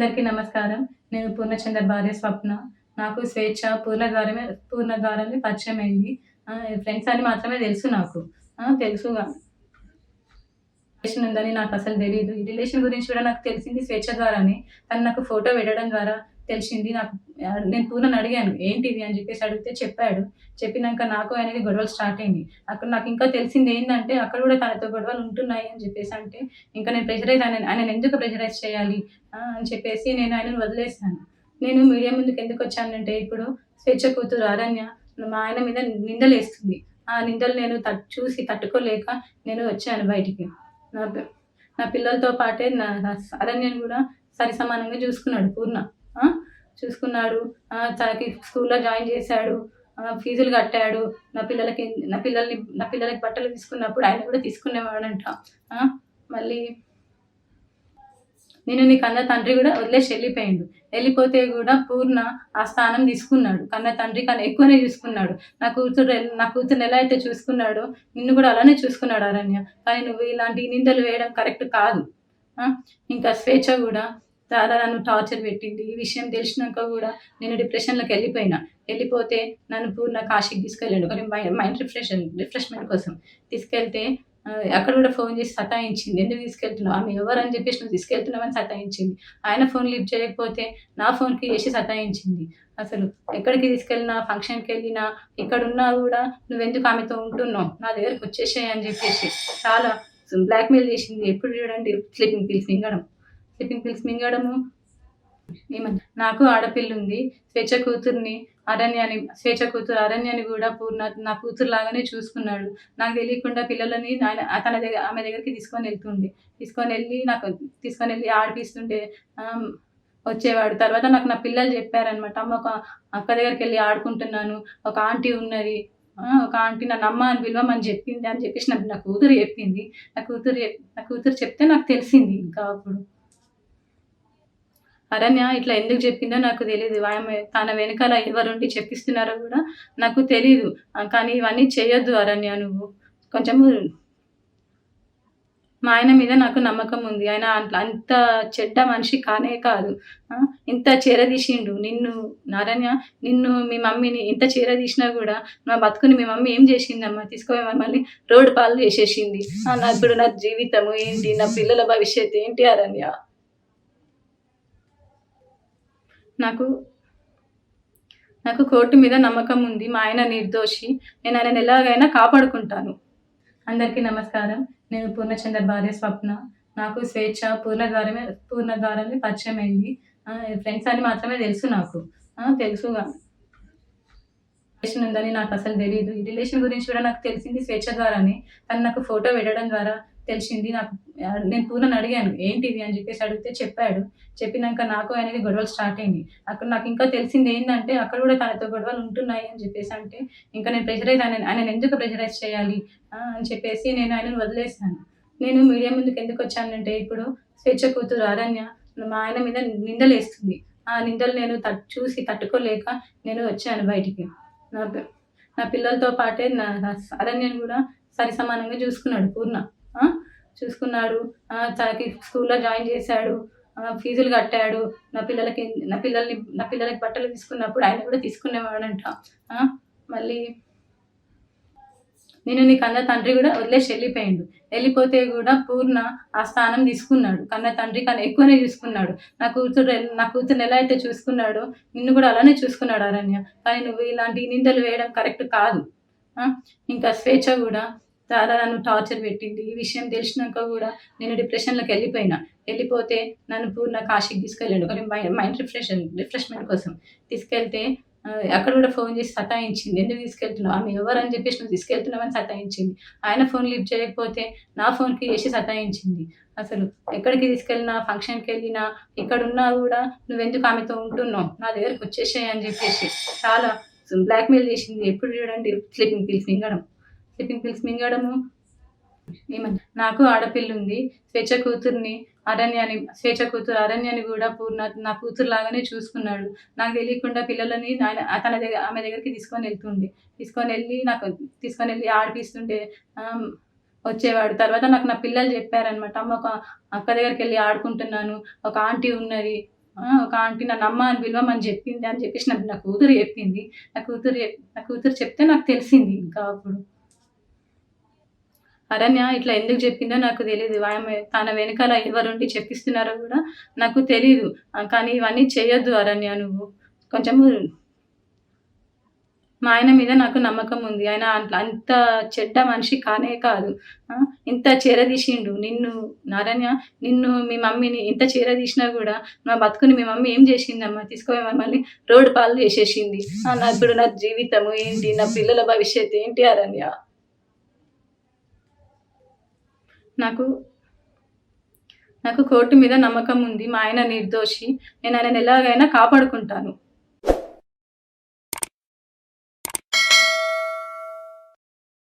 అందరికీ నమస్కారం. నేను పూర్ణచంద్ర భార్య స్వప్న. నాకు స్వేచ్ఛ పూర్ణ ద్వారానే పరిచయమైంది. ఫ్రెండ్స్ అని మాత్రమే తెలుసు నాకు. తెలుసు రిలేషన్ ఉందని నాకసలు తెలీదు. ఈ రిలేషన్ గురించి కూడా నాకు తెలిసింది స్వేచ్ఛ ద్వారానే. తను నాకు ఫోటో పెట్టడం ద్వారా తెలిసింది. నేను పూర్ణని అడిగాను. ఏంటిది అని చెప్పేసి అడిగితే చెప్పాడు. చెప్పినంక నాకు ఆయనకి గొడవలు స్టార్ట్ అయింది. అక్కడ నాకింకా తెలిసిందేందంటే అక్కడ కూడా తనతో గొడవలు ఉంటున్నాయి అని చెప్పేసి అంటే, ఇంకా నేను ఆయనని ఎందుకు ప్రెషరైజ్ చేయాలి అని చెప్పేసి నేను ఆయనను వదిలేసాను. నేను మీడియా ముందుకెందుకొచ్చానంటే ఇప్పుడు స్వేచ్ఛ కూతురు అరణ్య మా ఆయన మీద నిందలేస్తుంది. ఆ నిందలు నేను చూసి తట్టుకోలేక నేను వచ్చాను బయటికి. నా పి నా పిల్లలతో పాటే అరణ్యని గూడా సరిసమానంగా చూసుకున్నాడు పూర్ణ. ఆ! చూసుకున్నాడు. తనకి స్కూల్‌లో జాయిన్ చేశాడు. ఫీజులు కట్టాడు. నా పిల్లలకి బట్టలు తీసుకున్నప్పుడు ఆయన కూడా తీసుకునేవాడంట. మళ్ళీ నేను నీ కన్న తండ్రి గూడా వదిలేసి ఎళ్ళిపోయిండు. ఎళ్ళిపోతే గూడా పూర్ణ ఆ స్థానం తీసుకున్నాడు. కన్న తండ్రి కన్నా ఎక్కువనే చూసుకున్నాడు. నా కూతుర్ని ఎలా అయితే చూసుకున్నాడో నిన్ను గూడా అలానే చూసుకున్నాడు అరణ్య. కానీ నువ్వు ఇలాంటి నిందలు వేయడం కరెక్ట్ కాదు. ఇంకా స్వేచ్ఛ గూడా చాలా నన్ను టార్చర్ పెట్టింది. ఈ విషయం తెలిసినాక గూడా నేను డిప్రెషన్‌లోకి ఎళ్ళిపోతే నన్ను పూర్ణ కాశీకి తీసుకెళ్ళాడు. ఒకటి మైండ్ రిఫ్రెష్‌మెంట్ కోసం. తీసుకెళ్తే అక్కడ కూడా ఫోన్ చేసి సతాయించింది. ఎందుకు తీసుకెళ్తున్నావు? ఆమె ఎవరని చెప్పేసి నువ్వు తీసుకెళ్తున్నావని సతాయించింది. ఆయన ఫోన్ లిఫ్ట్ చేయకపోతే నా ఫోన్‌కి చేసి సతాయించింది. అసలు ఎక్కడికి తీసుకెళ్ళినా, ఫంక్షన్‌కెళ్ళినా, ఇక్కడున్నా గూడా నువ్వెందుకు ఆమెతో ఉంటున్నావు? నా దగ్గరికి వచ్చేసేయ్ అని చెప్పేసి చాలా బ్లాక్‌మెయిల్ చేసింది. ఎప్పుడు చూడండి స్లీపింగ్ పిల్స్ మింగడము. నాకు ఆడపిల్లుంది. స్వేచ్ఛ కూతురు అరణ్యని గూడా పూర్ణ నా కూతురులాగానే చూసుకున్నాడు. నాకు తెలియకుండా పిల్లలని ఆమె దగ్గరికి తీసుకొనెళ్ళి ఆడిపిస్తుంటే వచ్చేవాడు. తర్వాత నాకు నా పిల్లలు చెప్పారనమాట. అమ్మ ఒక అక్క దగ్గరికెళ్ళి ఆడుకుంటున్నాను. ఒక ఆంటీ ఉన్నది. ఒక ఆంటీ నన్ను అమ్మ అని పిలవమని చెప్పింది అని చెప్పేసి నా కూతురు చెప్పింది. నా కూతురు చెప్తే నాకు తెలిసింది ఇంకా అప్పుడు. అరణ్య ఇట్లా ఎందుకు చెప్పిందో నాకు తెలీదు. తన వెనకాల ఎవరుండి చెప్పిస్తున్నారో గూడా నాకు తెలీదు. కానీ ఇవన్నీ చేయొద్దు అరణ్య నువ్వు. కొంచెము మా ఆయన మీద నాకు నమ్మకం ఉంది. ఆయన అంత చెడ్డ మనిషి కానే కాదు. ఇంత చేరదీసిండు నిన్ను అరణ్య. మీ మమ్మీని ఇంత చేరదీసినా గూడా నా బతుకుని మీ మమ్మీ ఏం చేసిందమ్మా? తీసుకుపోయి మమ్మల్ని రోడ్డు పాలు చేసేసింది. ఇప్పుడు నా జీవితము ఏంటి? నా పిల్లల భవిష్యత్తు ఏంటి అరణ్య? నాకు కోర్టు మీద నమ్మకం ఉంది. మా ఆయన నిర్దోషి. నేను ఆయనని ఎలాగైనా కాపాడుకుంటాను. అందరికీ నమస్కారం. నేను పూర్ణచంద్ర భార్య స్వప్న. నాకు స్వేచ్ఛ పూర్ణ ద్వారానే పరిచయమైంది. ఫ్రెండ్స్ అని మాత్రమే తెలుసు నాకు. తెలుసు రిలేషన్ ఉందని నాకసలు తెలీదు. ఈ రిలేషన్ గురించి కూడా నాకు తెలిసింది స్వేచ్ఛ ద్వారానే. తను నాకు ఫోటో పెట్టడం ద్వారా తెలిసింది. నేను పూర్ణని అడిగాను. ఏంటిది అని చెప్పేసి అడిగితే చెప్పాడు. చెప్పినంక నాకు ఆయనకి గొడవలు స్టార్ట్ అయింది. అక్కడ నాకింకా తెలిసిందేందంటే అక్కడ కూడా తనతో గొడవలు ఉంటున్నాయి అని చెప్పేసి అంటే, ఇంకా నేను ఆయనని ఎందుకు ప్రెషరైజ్ చేయాలి అని చెప్పేసి నేను ఆయనను వదిలేసాను. నేను మీడియా ముందుకెందుకొచ్చానంటే ఇప్పుడు స్వేచ్ఛ కూతురు అరణ్య మా ఆయన మీద నిందలేస్తుంది. ఆ నిందలు నేను చూసి తట్టుకోలేక నేను వచ్చాను బయటికి. నా పిల్లలతో పాటే అరణ్యని గూడా సరిసమానంగా చూసుకున్నాడు పూర్ణ. చూసుకున్నాడు. తనకి స్కూల్‌లో జాయిన్ చేశాడు. ఫీజులు కట్టాడు. నా పిల్లలకి బట్టలు తీసుకున్నప్పుడు ఆయన కూడా తీసుకునేవాడంట. మళ్ళీ నేను నీ కన్న తండ్రి గూడా వదిలేసి ఎళ్ళిపోయిండు. ఎళ్ళిపోతే గూడా పూర్ణ ఆ స్థానం తీసుకున్నాడు. కన్న తండ్రి కన్నా ఎక్కువనే చూసుకున్నాడు. నా కూతుర్ని ఎలా అయితే చూసుకున్నాడో నిన్ను గూడా అలానే చూసుకున్నాడు అరణ్య. కానీ నువ్వు ఇలాంటి నిందలు వేయడం కరెక్ట్ కాదు. ఇంకా స్వేచ్ఛ గూడా చాలా నన్ను టార్చర్ పెట్టింది. ఈ విషయం తెలిసినాక గూడా నేను డిప్రెషన్‌లోకి ఎళ్ళిపోతే నన్ను పూర్ణ కాశీకి తీసుకెళ్ళాడు. ఒకటి మైండ్ రిఫ్రెష్‌మెంట్ కోసం. తీసుకెళ్తే అక్కడ కూడా ఫోన్ చేసి సతాయించింది. ఎందుకు తీసుకెళ్తున్నావు? ఆమె ఎవరని చెప్పేసి నువ్వు తీసుకెళ్తున్నావని సతాయించింది. ఆయన ఫోన్ లిఫ్ట్ చేయకపోతే నా ఫోన్‌కి చేసి సతాయించింది. అసలు ఎక్కడికి తీసుకెళ్ళినా, ఫంక్షన్‌కెళ్ళినా, ఇక్కడున్నా గూడా నువ్వెందుకు ఆమెతో ఉంటున్నావు? నా దగ్గరికి వచ్చేసేయ్ అని చెప్పేసి చాలా బ్లాక్‌మెయిల్ చేసింది. ఎప్పుడు చూడండి స్లీపింగ్ పిల్స్ మింగడము. నాకు ఆడపిల్లుంది. స్వేచ్ఛ కూతురు అరణ్యని గూడా పూర్ణ నా కూతురులాగానే చూసుకున్నాడు. నాకు తెలియకుండా పిల్లలని ఆమె దగ్గరికి తీసుకొనెళ్ళి ఆడిపిస్తుంటే వచ్చేవాడు. తర్వాత నాకు నా పిల్లలు చెప్పారనమాట. అమ్మ ఒక అక్క దగ్గరికెళ్ళి ఆడుకుంటున్నాను. ఒక ఆంటీ ఉన్నది. ఒక ఆంటీ నన్నమ్మ అని పిలవమని చెప్పింది అని చెప్పేసి నా కూతురు చెప్పింది. నా కూతురు చెప్తే నాకు తెలిసింది ఇంకా అప్పుడు. అరణ్య ఇట్లా ఎందుకు చెప్పిందో నాకు తెలీదు. ఆమె తన వెనకాల ఎవరుండి చెప్పిస్తున్నారో గూడా నాకు తెలీదు. కానీ ఇవన్నీ చేయొద్దు అరణ్య నువ్వు. కొంచెము మా ఆయన మీద నాకు నమ్మకం ఉంది. ఆయన అంత చెడ్డ మనిషి కానే కాదు. ఆ! ఇంత చేరదీసిండు. అరణ్య నిన్ను మీ మమ్మీని ఇంత చేరదీసినా గూడా నా బతుకుని మీ మమ్మీ ఏం జేసిందమ్మా? తీసుకుపోయి మమ్మల్ని రోడ్డు పాలు జేసేసింది. ఇప్పుడు నా జీవితము ఏంటి? నా పిల్లల భవిష్యత్తు ఏంటి అరణ్య? నాకు నాకు కోర్ట్ మీద నమ్మకం ఉంది. మా ఆయన నిర్దోషి. నేను ఆయనని ఎలాగైనా కాపాడుకుంటాను.